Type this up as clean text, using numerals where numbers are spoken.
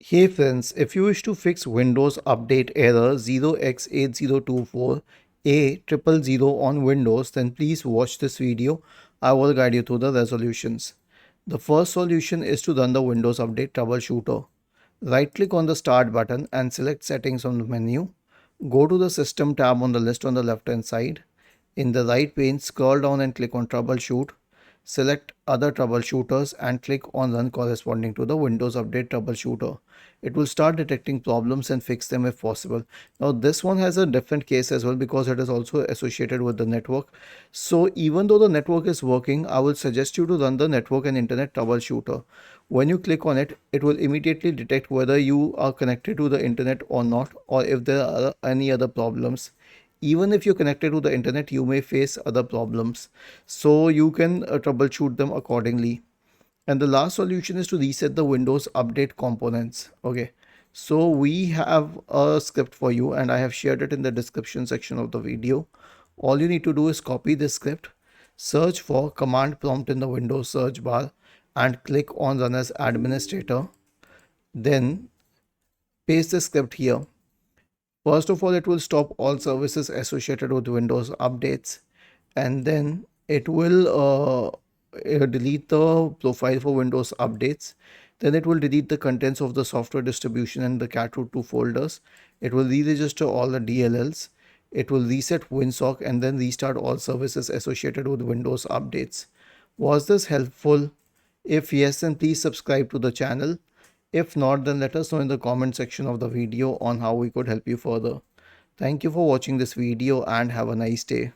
Hey friends, if you wish to fix Windows Update error 0x8024a000 on Windows, then please watch this video. I will guide you through the resolutions. The first solution is to run the Windows Update troubleshooter. Right click on the Start button and select Settings on the menu. Go to the System tab on the list on the left hand side. In the right pane, scroll down and click on Troubleshoot. Select Other Troubleshooters and click on Run corresponding to the Windows Update Troubleshooter. It will start detecting problems and fix them if possible. Now this one has a different case as well because it is also associated with the network. So even though the network is working, I will suggest you to run the network and internet troubleshooter. When you click on it, it will immediately detect whether you are connected to the internet or not, or if there are any other problems. Even if you're connected to the internet, you may face other problems, so you can troubleshoot them accordingly. And the last solution is to reset the Windows Update components. Okay, so we have a script for you and I have shared it in the description section of the video. All you need to do is copy this script, search for command prompt in the Windows search bar and click on Run as Administrator. Then paste the script here. First of all, it will stop all services associated with Windows updates, and then it will delete the profile for Windows updates. Then it will delete the contents of the software distribution and the cat2 folders. It will re-register all the DLLs. It will reset WinSock and then restart all services associated with Windows updates. Was this helpful? If yes, then please subscribe to the channel. If not, then let us know in the comment section of the video on how we could help you further. Thank you for watching this video and have a nice day.